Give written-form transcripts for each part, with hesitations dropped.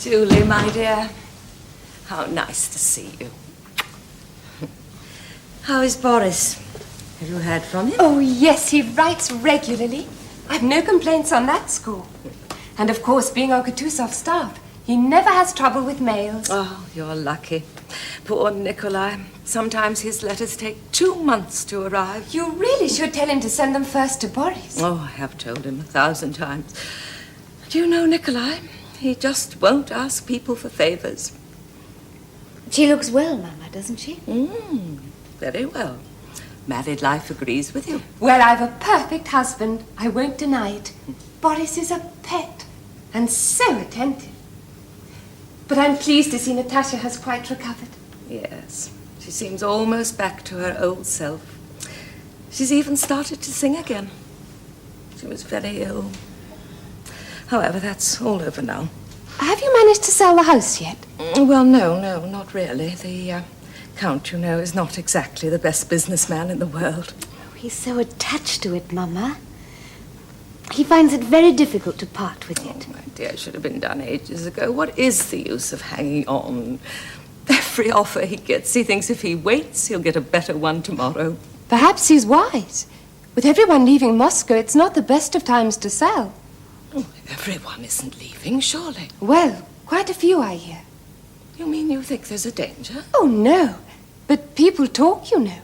Julie, my dear. How nice to see you. How is Boris? Have you heard from him? Oh, yes, he writes regularly. I've no complaints on that score. And, of course, being on Kutuzov's staff, he never has trouble with mails. Oh, you're lucky. Poor Nikolai. Sometimes his letters take 2 months to arrive. You really should tell him to send them first to Boris. Oh, I have told him 1,000 times. Do you know Nikolai? He just won't ask people for favors. She looks well, Mama, doesn't she? Very well. Married life agrees with you. Well, I've a perfect husband. I won't deny it. Boris is a pet and so attentive. But I'm pleased to see Natasha has quite recovered. Yes, she seems almost back to her old self. She's even started to sing again. She was very ill. However, that's all over now. Have you managed to sell the house yet? Well, no, not really. The Count, you know, is not exactly the best businessman in the world. Oh, he's so attached to it, Mama. He finds it very difficult to part with it. Oh, my dear, it should have been done ages ago. What is the use of hanging on? Every offer he gets, he thinks if he waits, he'll get a better one tomorrow. Perhaps he's wise. With everyone leaving Moscow, it's not the best of times to sell. Oh, everyone isn't leaving, surely. Well, quite a few, I hear. You mean you think there's a danger? Oh, no. But people talk, you know.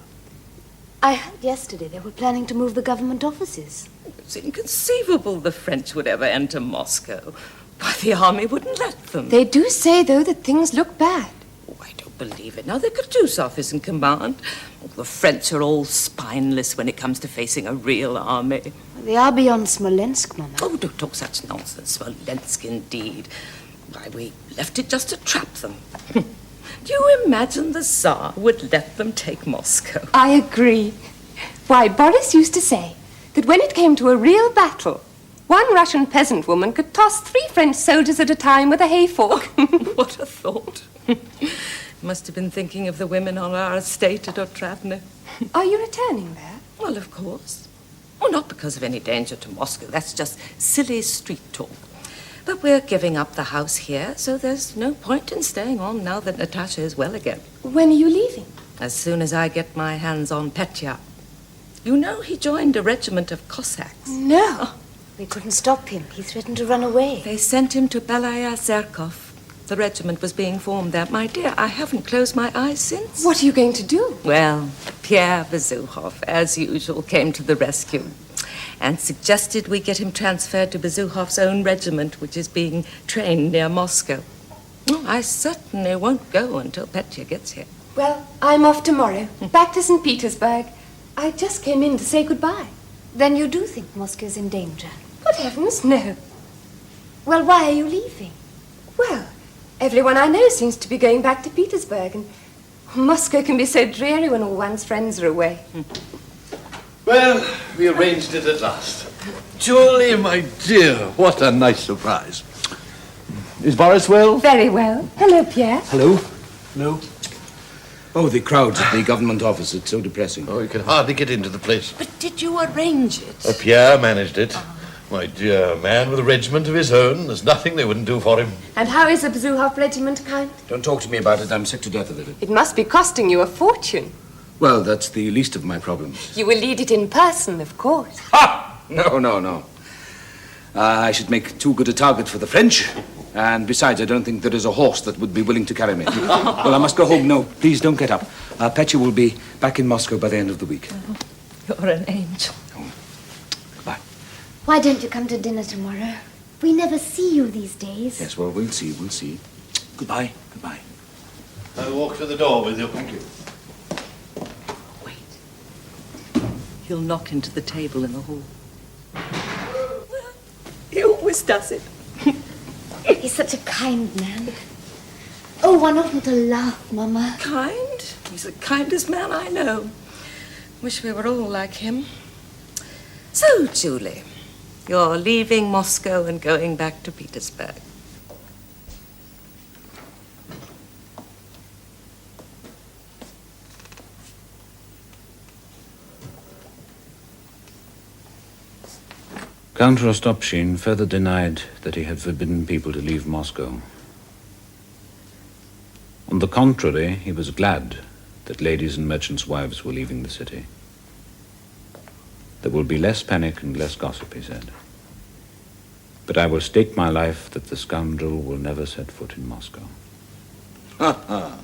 I heard yesterday they were planning to move the government offices. It's inconceivable the French would ever enter Moscow. Why, the army wouldn't let them. They do say, though, that things look bad. Oh, I don't believe it. Now, the Kutuzov is in command. Oh, the French are all spineless when it comes to facing a real army. They are beyond Smolensk, Mama. Oh, don't talk such nonsense. Smolensk, indeed. Why, we left it just to trap them. Do you imagine the Tsar would let them take Moscow? I agree. Why, Boris used to say that when it came to a real battle, one Russian peasant woman could toss 3 French soldiers at a time with a hay fork. What a thought. Must have been thinking of the women on our estate at Otravno. Are you returning there? Well, of course. Oh, not because of any danger to Moscow. That's just silly street talk. But we're giving up the house here, so there's no point in staying on now that Natasha is well again. When are you leaving? As soon as I get my hands on Petya. You know he joined a regiment of Cossacks. No. We couldn't stop him. He threatened to run away. They sent him to Belaya Zerkov. The regiment was being formed there. My dear, I haven't closed my eyes since. What are you going to do? Well, Pierre Bezukhov, as usual, came to the rescue and suggested we get him transferred to Bezukhov's own regiment, which is being trained near Moscow. Oh, I certainly won't go until Petya gets here. Well, I'm off tomorrow, back to St. Petersburg. I just came in to say goodbye. Then you do think Moscow's in danger? Good heavens, no. Well, why are you leaving? Well, everyone I know seems to be going back to Petersburg, and Moscow can be so dreary when all one's friends are away. Well, we arranged it at last. Julie, my dear, what a nice surprise. Is Boris well? Very well. Hello, Pierre. Hello? No. Oh, the crowds at the government office. It's so depressing. Oh, you can hardly get into the place. But did you arrange it? Pierre managed it. My dear man with a regiment of his own. There's nothing they wouldn't do for him. And how is the Bezukhov regiment, Count? Don't talk to me about it. I'm sick to death of it. It must be costing you a fortune. Well, that's the least of my problems. You will lead it in person, of course. Ha! No. I should make too good a target for the French. And besides, I don't think there is a horse that would be willing to carry me. Well, I must go home. No, please don't get up. Petya will be back in Moscow by the end of the week. You're an angel. Goodbye. Why don't you come to dinner tomorrow? We never see you these days. Yes, well, we'll see. Goodbye. I'll walk to the door with you. Thank you. Wait. He'll knock into the table in the hall. He always does it. He's such a kind man. Oh, one oughtn't to laugh, Mama. Kind? He's the kindest man I know. Wish we were all like him. So, Julie, you're leaving Moscow and going back to Petersburg. Count Rostopchin further denied that he had forbidden people to leave Moscow. On the contrary, he was glad that ladies and merchants' wives were leaving the city. There will be less panic and less gossip, he said. But I will stake my life that the scoundrel will never set foot in Moscow. Ha ha.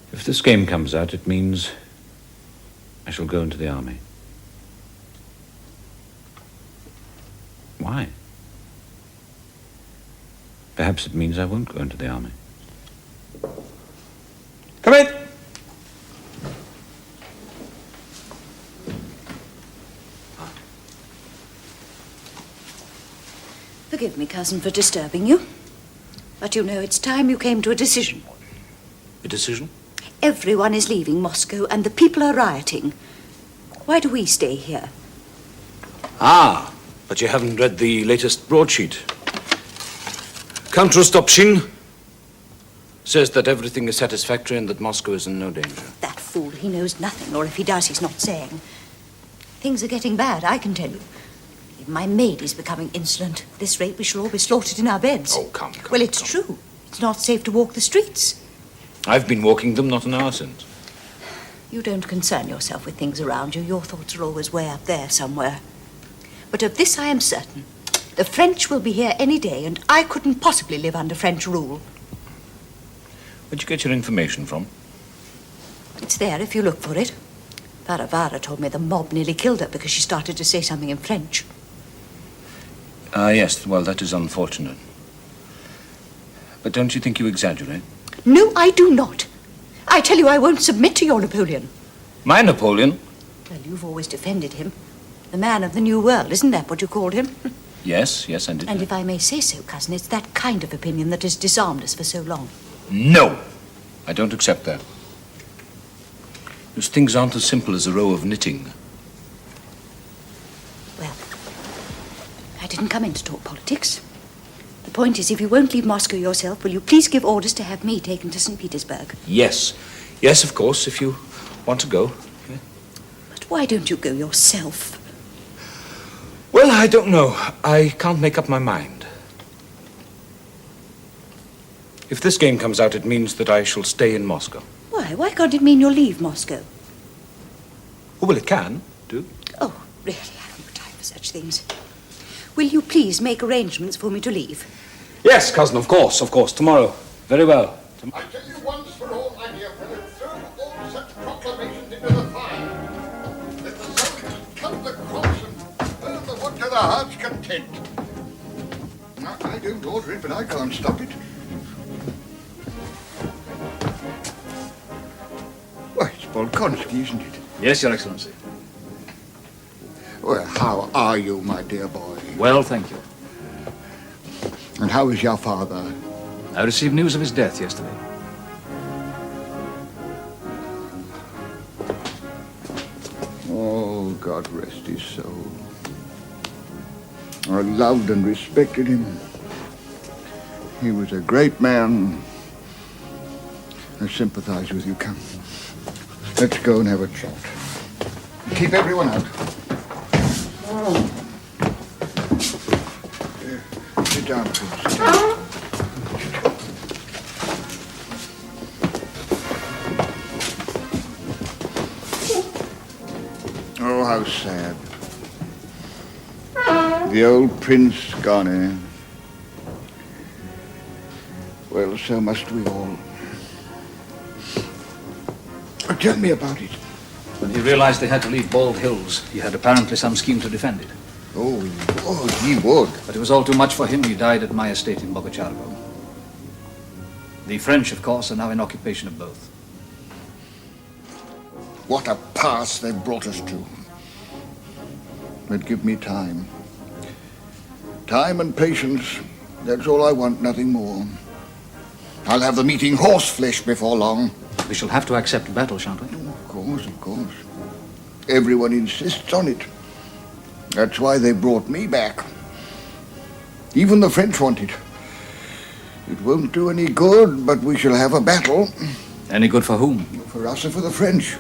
If this game comes out, it means I shall go into the army. Why? Perhaps it means I won't go into the army. Come in. Forgive me, cousin, for disturbing you. But you know, it's time you came to a decision. A decision? Everyone is leaving Moscow and the people are rioting. Why do we stay here? Ah, but you haven't read the latest broadsheet. Count Rostopchin says that everything is satisfactory and that Moscow is in no danger. That fool, he knows nothing, or if he does, he's not saying. Things are getting bad, I can tell you. Even my maid is becoming insolent. At this rate, we shall all be slaughtered in our beds. Oh, come. Well, it's true. It's not safe to walk the streets. I've been walking them not an hour since. You don't concern yourself with things around you. Your thoughts are always way up there somewhere. But of this I am certain. The French will be here any day, and I couldn't possibly live under French rule. Where'd you get your information from? It's there if you look for it. Varavara told me the mob nearly killed her because she started to say something in French. Yes, well, that is unfortunate. But don't you think you exaggerate? No, I do not. I tell you I won't submit to your Napoleon. My Napoleon? Well, you've always defended him. The man of the New World, isn't that what you called him? Yes, I did. And if I may say so, cousin, it's that kind of opinion that has disarmed us for so long. No, I don't accept that. Those things aren't as simple as a row of knitting. Well, I didn't come in to talk politics. The point is, if you won't leave Moscow yourself, will you please give orders to have me taken to St. Petersburg? Yes, of course, if you want to go. Yeah. But why don't you go yourself? Well, I don't know. I can't make up my mind. If this game comes out, it means that I shall stay in Moscow. Why? Why can't it mean you'll leave Moscow? Oh, well, it can do. Oh, really, I haven't time for such things. Will you please make arrangements for me to leave? Yes, cousin, of course, tomorrow. Very well. I tell you once for all, my dear fellow, throw all such proclamations into the fire. Let the soldiers cut the crops and burn the wood to the heart's content. I don't order it, but I can't stop it. Why, it's Bolkonsky, isn't it? Yes, Your Excellency. Well, how are you, my dear boy? Well, thank you. And how is your father? I received news of his death yesterday. Oh, God rest his soul. I loved and respected him. He was a great man. I sympathize with you. Come. Let's go and have a chat. Keep everyone out. Sit down, please. Sit down. Oh, how sad. The old prince gone, eh? Well, so must we all. Tell me about it. When he realized they had to leave Bald Hills, he had apparently some scheme to defend it. Oh, he would. But it was all too much for him. He died at my estate in Bogochargo. The French, of course, are now in occupation of both. What a pass they've brought us to. But give me time. Time and patience. That's all I want, nothing more. I'll have the meeting horseflesh before long. We shall have to accept battle, shan't we? Of course, of course. Everyone insists on it. That's why they brought me back. Even the French want it. It won't do any good, but we shall have a battle. Any good for whom? For us or for the French.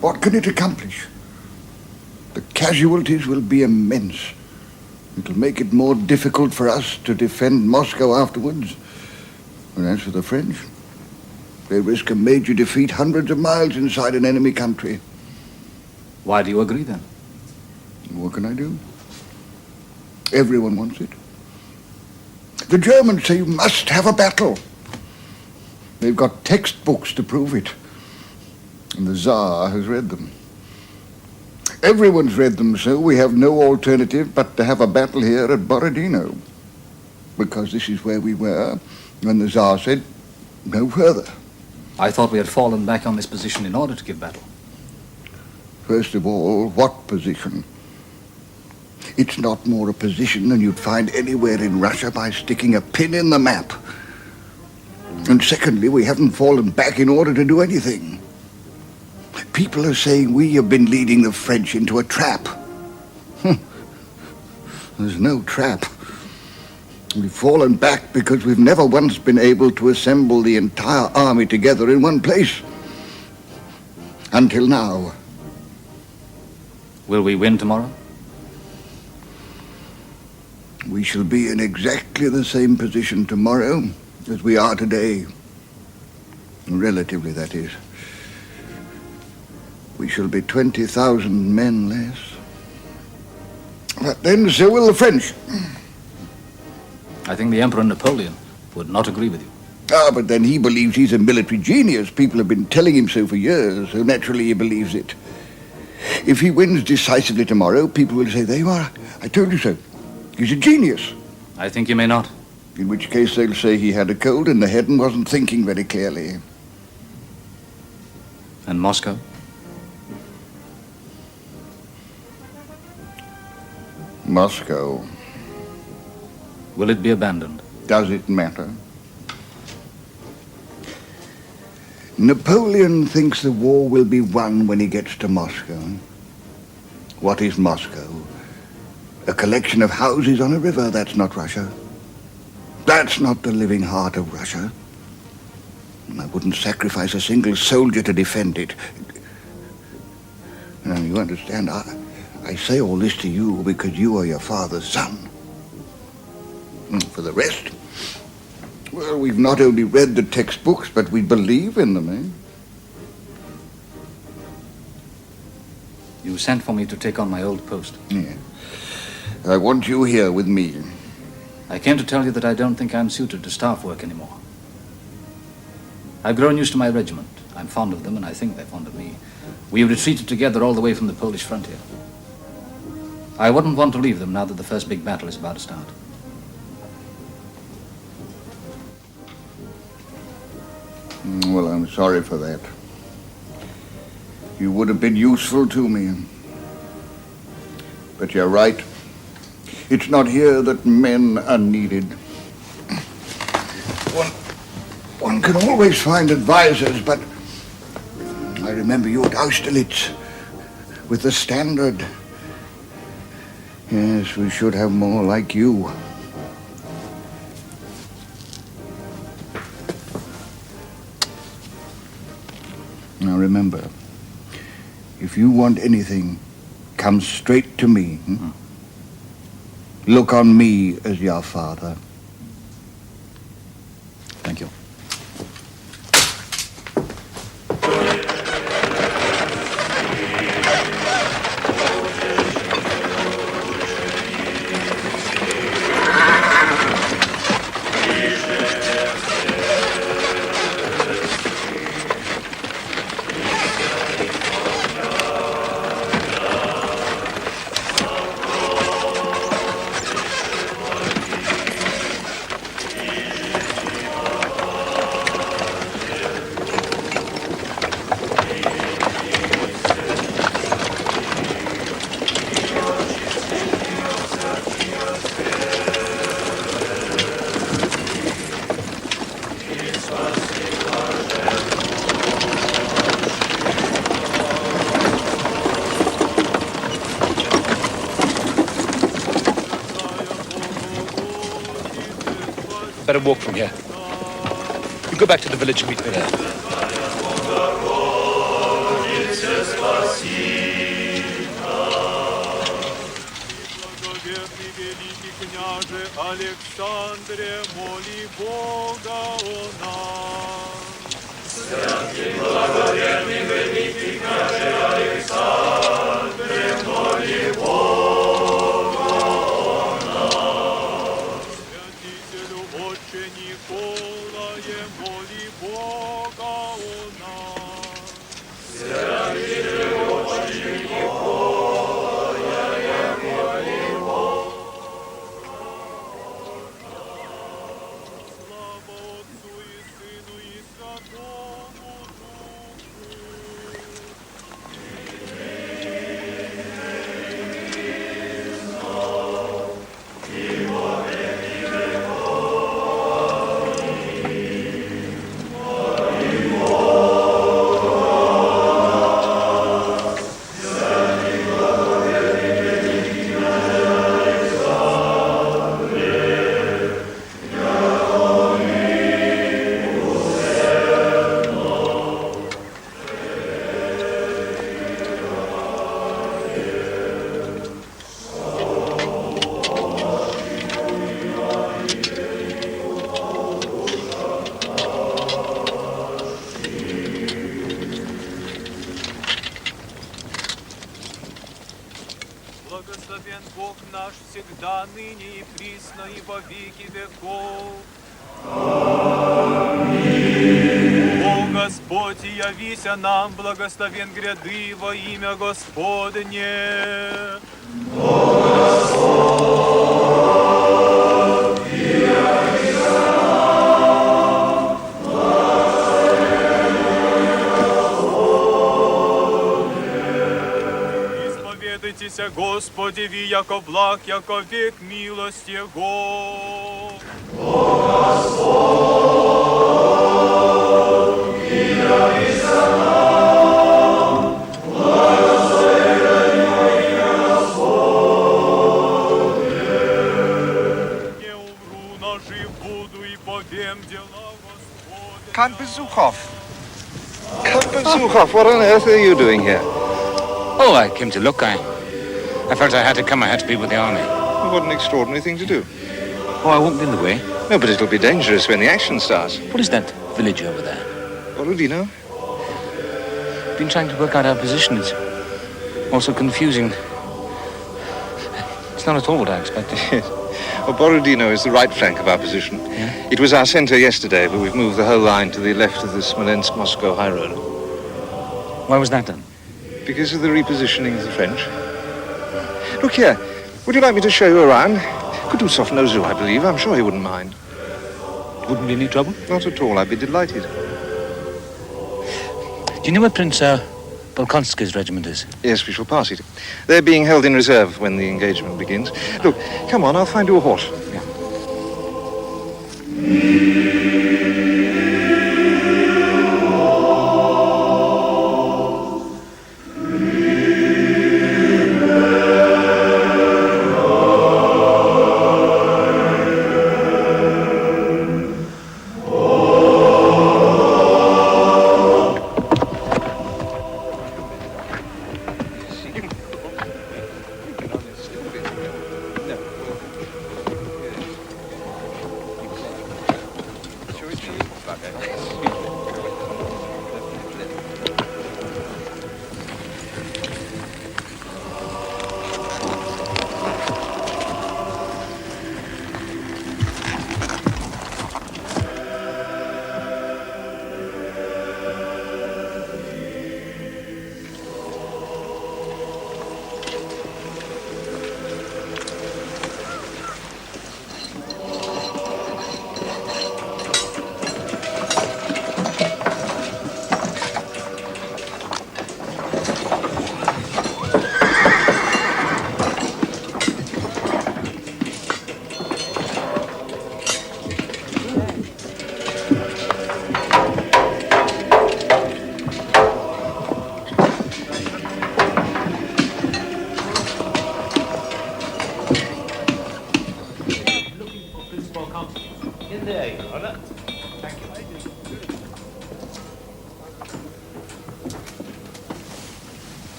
What can it accomplish? The casualties will be immense. It'll make it more difficult for us to defend Moscow afterwards. And as for the French, they risk a major defeat hundreds of miles inside an enemy country. Why do you agree then? What can I do? Everyone wants it. The Germans say you must have a battle. They've got textbooks to prove it. And the Tsar has read them. Everyone's read them, so we have no alternative but to have a battle here at Borodino. Because this is where we were when the Tsar said, no further. I thought we had fallen back on this position in order to give battle. First of all, what position? It's not more a position than you'd find anywhere in Russia by sticking a pin in the map. And secondly, we haven't fallen back in order to do anything. People are saying we have been leading the French into a trap. There's no trap. We've fallen back because we've never once been able to assemble the entire army together in one place. Until now. Will we win tomorrow? We shall be in exactly the same position tomorrow as we are today. Relatively, that is. We shall be 20,000 men less. But then so will the French. I think the Emperor Napoleon would not agree with you. Ah, but then he believes he's a military genius. People have been telling him so for years, so naturally he believes it. If he wins decisively tomorrow, people will say, there you are, I told you so. He's a genius. I think you may not. In which case they'll say he had a cold in the head and wasn't thinking very clearly. And Moscow? Moscow. Will it be abandoned? Does it matter? Napoleon thinks the war will be won when he gets to Moscow. What is Moscow? A collection of houses on a river. That's not Russia. That's not the living heart of Russia. I wouldn't sacrifice a single soldier to defend it. Now, you understand, I say all this to you because you are your father's son. For the rest, well, we've not only read the textbooks, but we believe in them, eh? You sent for me to take on my old post. Yeah. I want you here with me. I came to tell you that I don't think I'm suited to staff work anymore. I've grown used to my regiment. I'm fond of them, and I think they're fond of me. We retreated together all the way from the Polish frontier. I wouldn't want to leave them now that the first big battle is about to start. Well, I'm sorry for that. You would have been useful to me. But you're right. It's not here that men are needed. One can always find advisors, but I remember you at Austerlitz with the standard. Yes, we should have more like you. Now remember, if you want anything, come straight to me. Look on me as your father. Thank you. better walk from here. You go back to the village and meet me there. Александре, моли Бога о нас. Святый, благоверный, великий княже Александре, моли Бога о нас. Святителю Отче Николае, моли Бога о нас. Святителю Отче Николае, моли Бога. Благословен Бог наш всегда, ныне и присно, и во веки веков. Аминь. О Господь, явися нам, благословен гряды во имя Господне. О Господь, явися нам, благословен Господне. Исповедайтесь, Господи, ви яко благ, яко век милость Его. О Господь, явися нам, благословен имя Господне. Не умру, но жив буду и повем дела Господа. Count Bezukhov. Count Bezukhov, what on earth are you doing here? Oh, I came to look. I felt I had to come. I had to be with the army. Well, what an extraordinary thing to do. Oh, I won't be in the way. No, but it'll be dangerous when the action starts. What is that village over there? Borodino? Been trying to work out our position. It's also confusing. It's not at all what I expected. Yes. Well, Borodino is the right flank of our position. Yeah? It was our center yesterday, but we've moved the whole line to the left of the Smolensk-Moscow high road. Why was that done? Because of the repositioning of the French. Look here, would you like me to show you around? Kutuzov knows you, I believe. I'm sure he wouldn't mind. Wouldn't be any trouble? Not at all. I'd be delighted. Do you know where Prince Bolkonsky's regiment is? Yes, we shall pass it. They're being held in reserve when the engagement begins. Look, come on, I'll find you a horse. Yeah.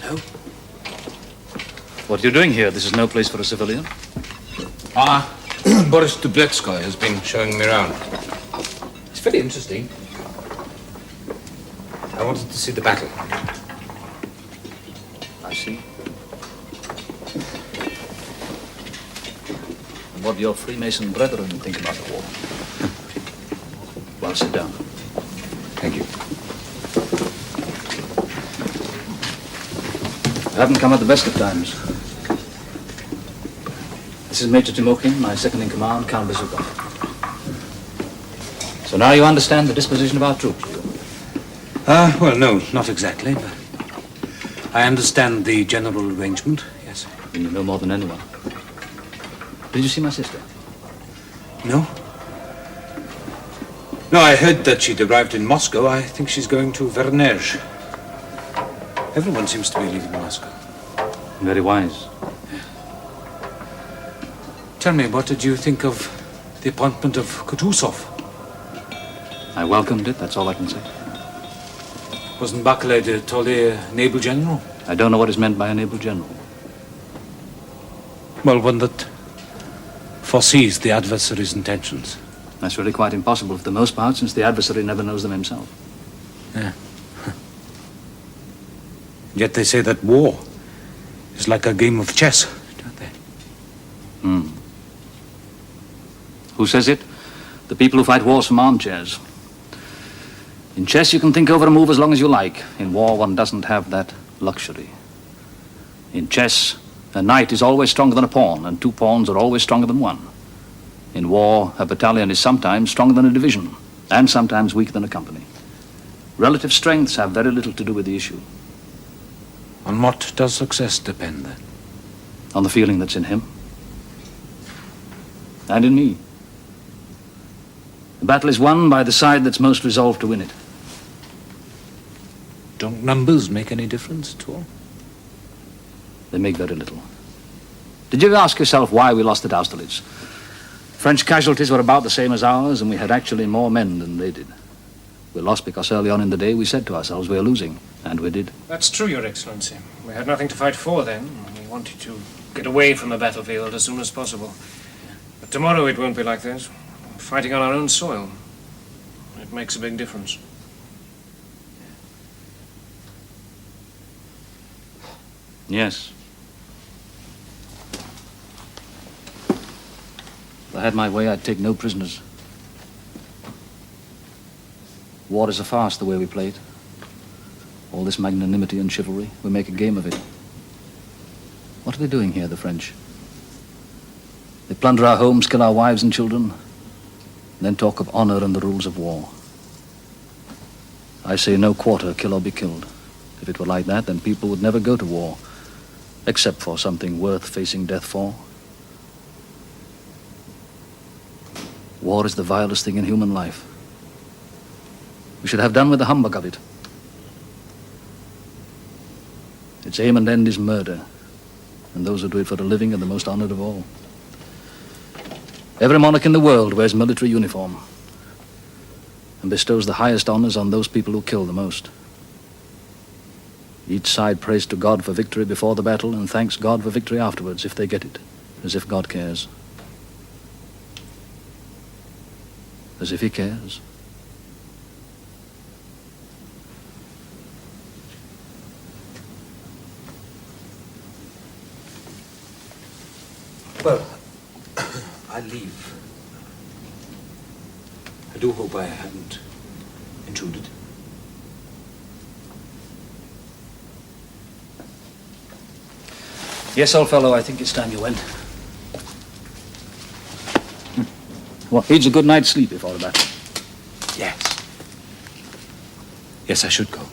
Hello. What are you doing here? This is no place for a civilian. Boris Dubletskoy has been showing me around. It's very interesting. I wanted to see the battle. I see. And what do your Freemason brethren think about the war? Well, sit down. Thank you. I haven't come at the best of times. This is Major Timokhin, my second in command, Count Bezukov. So now you understand the disposition of our troops. Well, no, not exactly, but I understand the general arrangement, yes. And you know more than anyone. Did you see my sister? No? No, I heard that she'd arrived in Moscow. I think she's going to Vernezh. Everyone seems to be leaving Moscow. Very wise. Tell me, what did you think of the appointment of Kutuzov? I welcomed it, that's all I can say. Wasn't Barclay de Tolly a naval general? I don't know what is meant by a naval general. Well, one that foresees the adversary's intentions. That's really quite impossible for the most part, since the adversary never knows them himself. Yeah. Yet they say that war is like a game of chess, don't they? Hmm. Who says it? The people who fight wars from armchairs. In chess, you can think over a move as long as you like. In war, one doesn't have that luxury. In chess, a knight is always stronger than a pawn, and two pawns are always stronger than one. In war, a battalion is sometimes stronger than a division, and sometimes weaker than a company. Relative strengths have very little to do with the issue. On what does success depend, then? On the feeling that's in him. And in me. The battle is won by the side that's most resolved to win it. Don't numbers make any difference at all? They make very little. Did you ever ask yourself why we lost at Austerlitz? French casualties were about the same as ours, and we had actually more men than they did. We lost because early on in the day we said to ourselves we are losing, and we did. That's true, Your Excellency. We had nothing to fight for then. We wanted to get away from the battlefield as soon as possible. But tomorrow it won't be like this. We're fighting on our own soil. It makes a big difference. Yes. If I had my way, I'd take no prisoners. War is a farce the way we play it. All this magnanimity and chivalry, we make a game of it. What are they doing here, the French? They plunder our homes, kill our wives and children, and then talk of honor and the rules of war. I say no quarter, kill or be killed. If it were like that, then people would never go to war, except for something worth facing death for. War is the vilest thing in human life. We should have done with the humbug of it. Its aim and end is murder, and those who do it for a living are the most honored of all. Every monarch in the world wears military uniform and bestows the highest honors on those people who kill the most. Each side prays to God for victory before the battle and thanks God for victory afterwards if they get it, as if God cares. As if he cares. Well, I leave. I do hope I haven't intruded. Yes, old fellow, I think it's time you went. Well, needs a good night's sleep before the battle. Yes. Yes, I should go.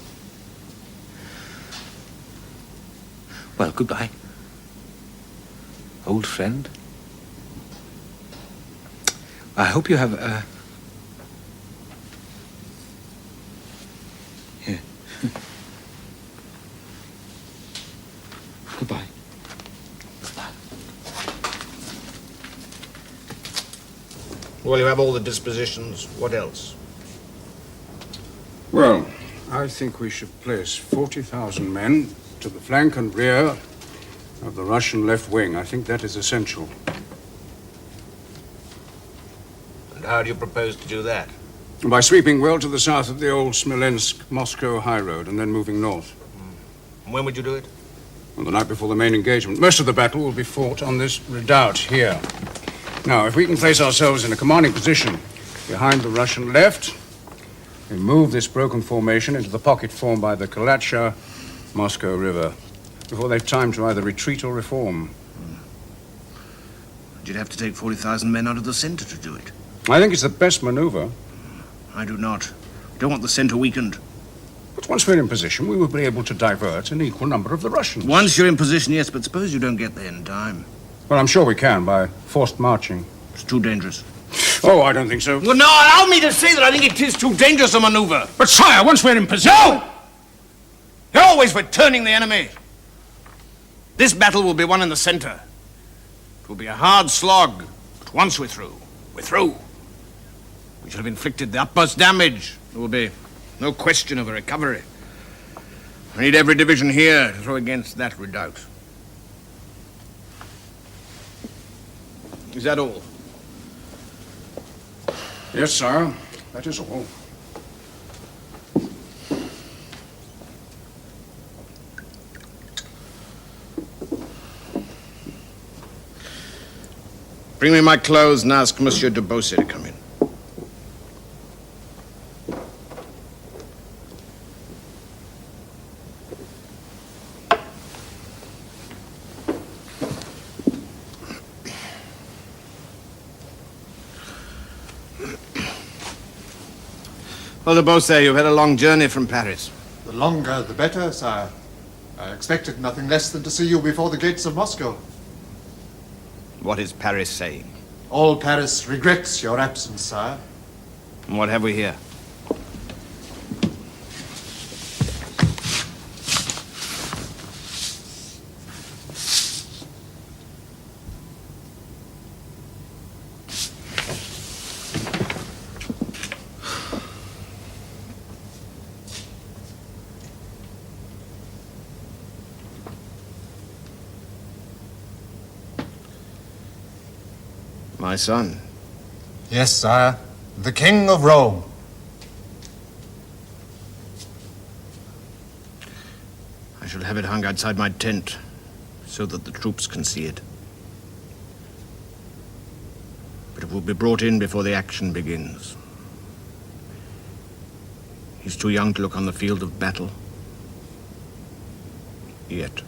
Well, goodbye. Old friend. I hope you have Here. Goodbye. Well, you have all the dispositions. What else? Well, I think we should place 40,000 men to the flank and rear of the Russian left wing. I think that is essential. And how do you propose to do that? By sweeping well to the south of the old Smolensk-Moscow high road and then moving north. And when would you do it? Well, the night before the main engagement. Most of the battle will be fought on this redoubt here. Now, if we can place ourselves in a commanding position behind the Russian left, we move this broken formation into the pocket formed by the Kalatsha-Moscow River before they've time to either retreat or reform. You'd have to take 40,000 men out of the center to do it. I think it's the best maneuver. I do not. I don't want the center weakened. But once we're in position, we will be able to divert an equal number of the Russians. Once you're in position, yes, but suppose you don't get there in time. Well, I'm sure we can by forced marching. It's too dangerous. Oh, I don't think so. Well, no, allow me to say that I think it is too dangerous a maneuver. But, sire, once we're in position... No! You're always returning the enemy. This battle will be won in the center. It will be a hard slog, but once we're through, we're through. We shall have inflicted the utmost damage. There will be no question of a recovery. I need every division here to throw against that redoubt. Is that all? Yes, sire. That is all. Bring me my clothes and ask Monsieur de Beausset to come in. Well, de Beausset, you've had a long journey from Paris. The longer, the better, sire. I expected nothing less than to see you before the gates of Moscow. What is Paris saying? All Paris regrets your absence, sire. And what have we here? My son. Yes, sire. The King of Rome. I shall have it hung outside my tent so that the troops can see it. But it will be brought in before the action begins. He's too young to look on the field of battle. Yet.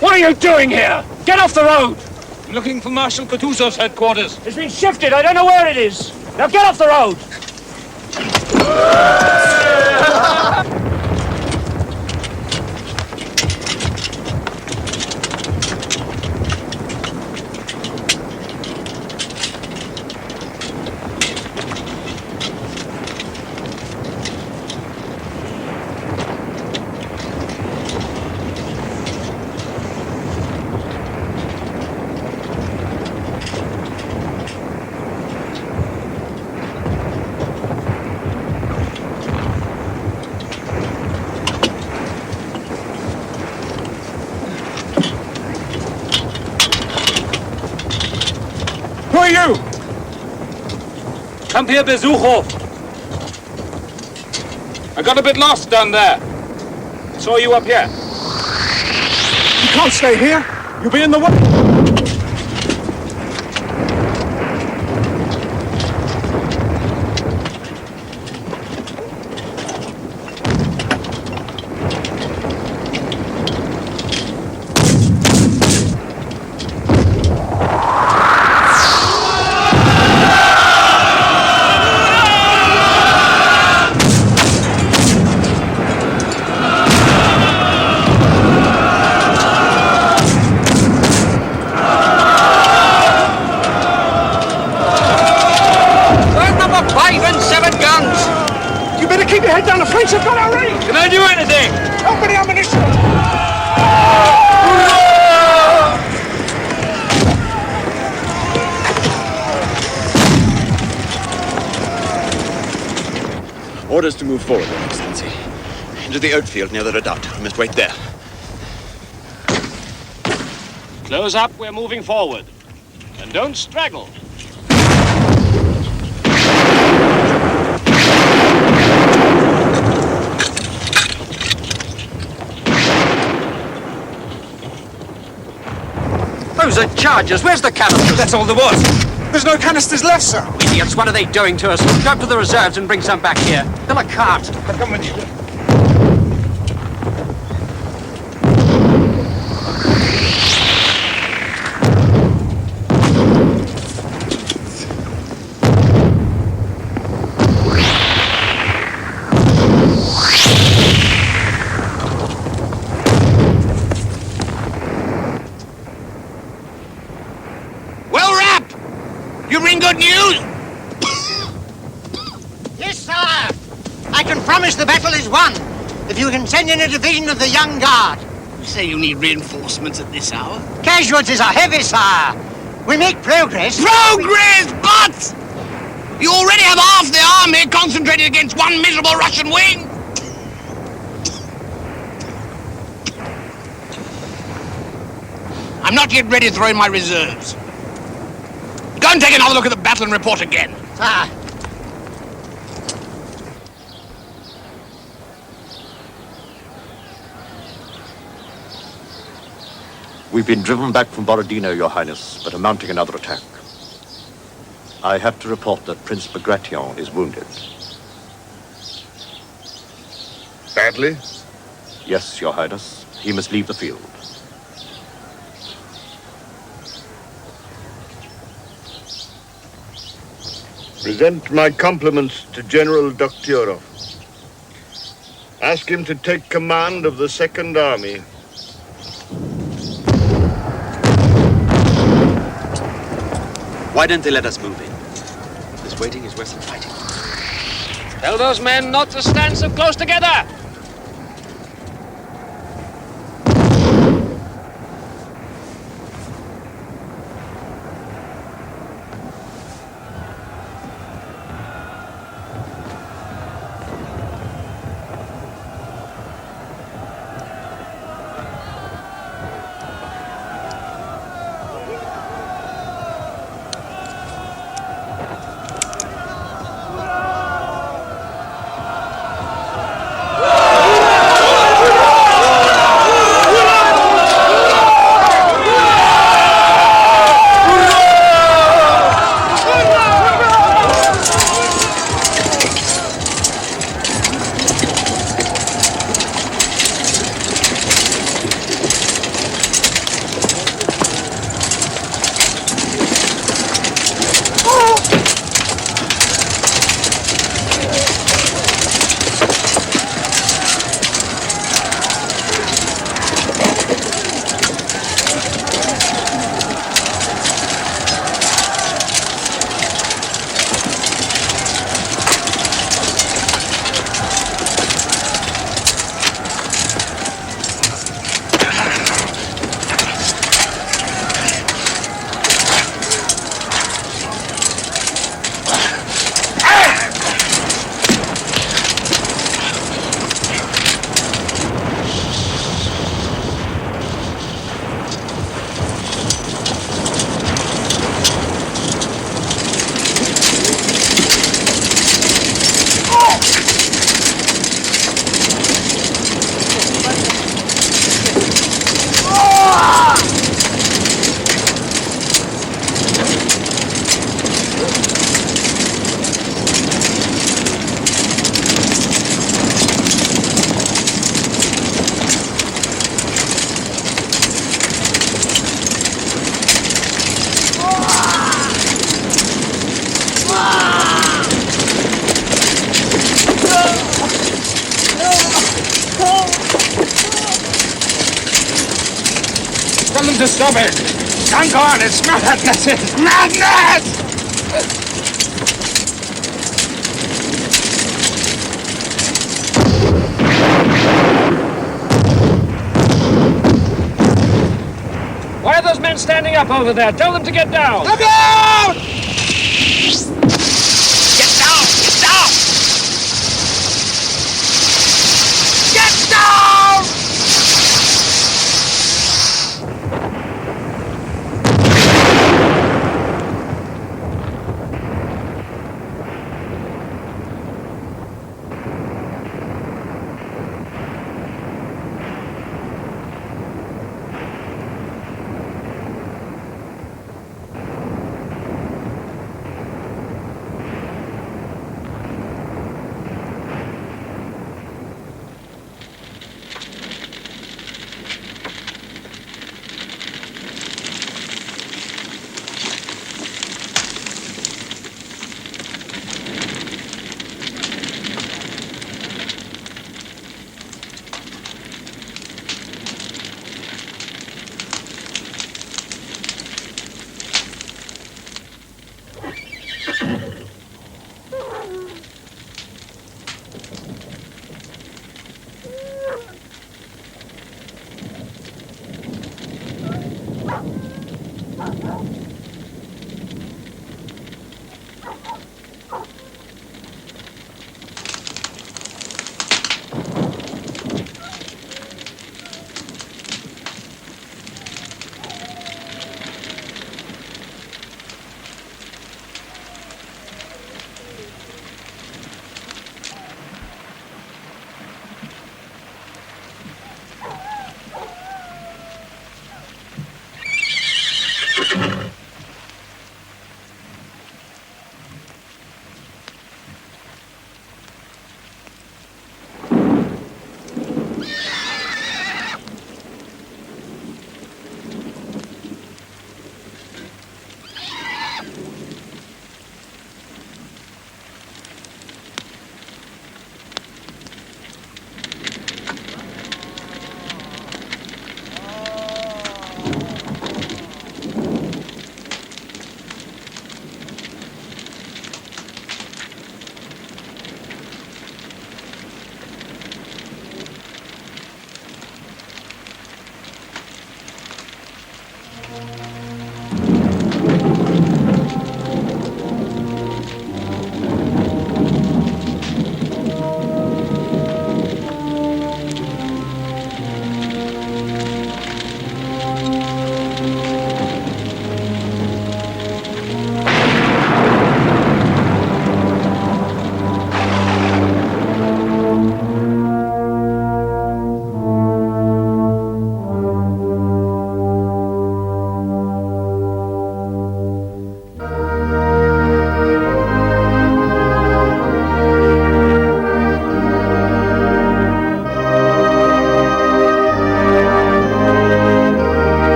What are you doing here? Get off the road! I'm looking for Marshal Kutuzov's headquarters. It's been shifted. I don't know where it is. Now get off the road! Who are you? Come here, Bezukhov. I got a bit lost down there. Saw you up here. You can't stay here. You'll be in the way. Keep your head down, the French have got our range! Can I do anything? Open the ammunition! Orders to move forward, Your Excellency. Into the oat field near the redoubt. We must wait there. Close up, we're moving forward. And don't straggle. Those are charges. Where's the canisters? That's all there was. There's no canisters left, sir. Idiots, what are they doing to us? Go to the reserves and bring some back here. Fill a cart. I'll come with you. Good news? Yes, sire. I can promise the battle is won if you can send in a division of the Young Guard. You say you need reinforcements at this hour? Casualties are heavy, sire. We make progress. Progress, but you already have half the army concentrated against one miserable Russian wing. I'm not yet ready to throw in my reserves. Go and take another look at the battle and report again. Sire. We've been driven back from Borodino, Your Highness, but are mounting another attack. I have to report that Prince Bagration is wounded. Badly? Yes, Your Highness. He must leave the field. Present my compliments to General Dokhtyorov. Ask him to take command of the Second Army. Why don't they let us move in? This waiting is worse than fighting. Tell those men not to stand so close together! Tell them to stop it! Don't go on, it's madness! It's madness! Why are those men standing up over there? Tell them to get down! Look out! Get down! Get down! Get down!